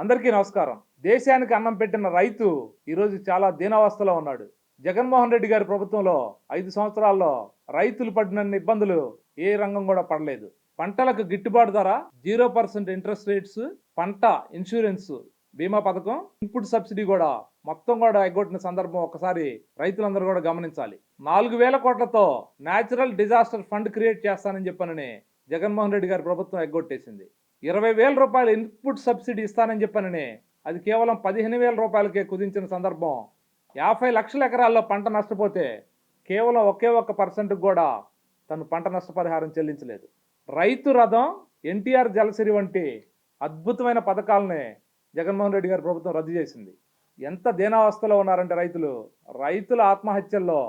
అందరికీ నమస్కారం. దేశానికి అన్నం పెట్టిన రైతు ఈరోజు చాలా దీనావస్థలో ఉన్నాడు. జగన్మోహన్ రెడ్డి గారి ప్రభుత్వంలో 5 సంవత్సరాల్లో రైతులు పడినన్ని ఇబ్బందులు ఏ రంగం కూడా పడలేదు. పంటలకు గిట్టుబాటు ధర, 0% ఇంట్రెస్ట్ రేట్స్, పంట ఇన్సూరెన్స్ బీమా పథకం, ఇన్పుట్ సబ్సిడీ కూడా మొత్తం కూడా ఎగ్గొట్టిన సందర్భం ఒకసారి రైతులందరూ కూడా గమనించాలి. 4,000 కోట్లతో న్యాచురల్ డిజాస్టర్ ఫండ్ క్రియేట్ చేస్తానని చెప్పనని జగన్మోహన్ రెడ్డి గారి ప్రభుత్వం ఎగ్గొట్టేసింది. 20,000 రూపాయలు ఇన్పుట్ సబ్సిడీ ఇస్తానని చెప్పనని అది కేవలం 15,000 రూపాయలకే కుదించిన సందర్భం. 50 లక్షల ఎకరాల్లో పంట నష్టపోతే కేవలం ఒకే 1% కూడా తను పంట నష్టపరిహారం చెల్లించలేదు. రైతు రథం, ఎన్టీఆర్ జలసిరి వంటి అద్భుతమైన పథకాలని జగన్మోహన్ రెడ్డి గారి ప్రభుత్వం రద్దు చేసింది. ఎంత దీనావస్థలో ఉన్నారంటే రైతుల ఆత్మహత్యల్లో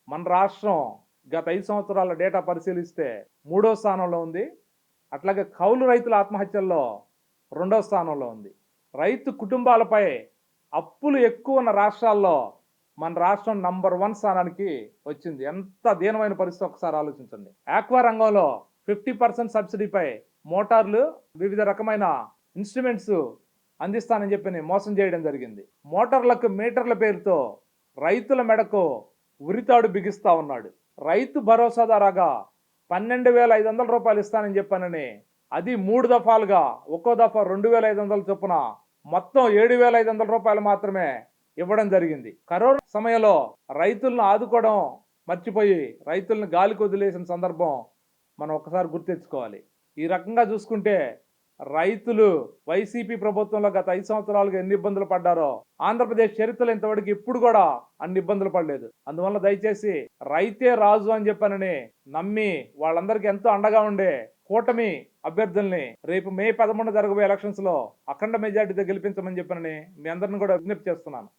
మన రాష్ట్రం గత 5 సంవత్సరాల డేటా పరిశీలిస్తే 3వ స్థానంలో ఉంది. అట్లాగే కౌలు రైతుల ఆత్మహత్యల్లో 2వ స్థానంలో ఉంది. రైతు కుటుంబాలపై అప్పులు ఎక్కువ ఉన్న రాష్ట్రాల్లో మన రాష్ట్రం నంబర్ 1 స్థానానికి వచ్చింది. ఎంత దీనమైన పరిస్థితి ఒకసారి ఆలోచించండి. ఆక్వా రంగంలో 50% సబ్సిడీపై మోటార్లు, వివిధ రకమైన ఇన్స్ట్రుమెంట్స్ అందిస్తానని చెప్పి మోసం చేయడం జరిగింది. మోటార్లకు మీటర్ల పేరుతో రైతుల మెడకు ఉరితాడు బిగిస్తా ఉన్నాడు. రైతు భరోసా ధరగా 12,500 రూపాయలు ఇస్తానని చెప్పానని అది 3 దఫాలుగా ఒక్కో దఫా 2,500 చొప్పున మొత్తం 7,500 రూపాయలు మాత్రమే ఇవ్వడం జరిగింది. కరోనా సమయంలో రైతులను ఆదుకోవడం మర్చిపోయి రైతులను గాలికి వదిలేసిన సందర్భం మనం ఒకసారి గుర్తెచ్చుకోవాలి. ఈ రకంగా చూసుకుంటే రైతులు వైసీపీ ప్రభుత్వంలో గత 5 సంవత్సరాలుగా ఎన్ని ఇబ్బందులు పడ్డారో ఆంధ్రప్రదేశ్ చరిత్రలో ఇంతవరకు ఎప్పుడు కూడా అన్ని ఇబ్బందులు పడలేదు. అందువల్ల దయచేసి రైతే రాజు అని చెప్పనని నమ్మి వాళ్ళందరికీ ఎంతో అండగా ఉండే కూటమి అభ్యర్థుల్ని రేపు మే 13 జరగబోయే ఎలక్షన్స్ లో అఖండ మెజార్టీతో గెలిపించమని చెప్పనని మీ అందరిని కూడా విజ్ఞప్తి చేస్తున్నాను.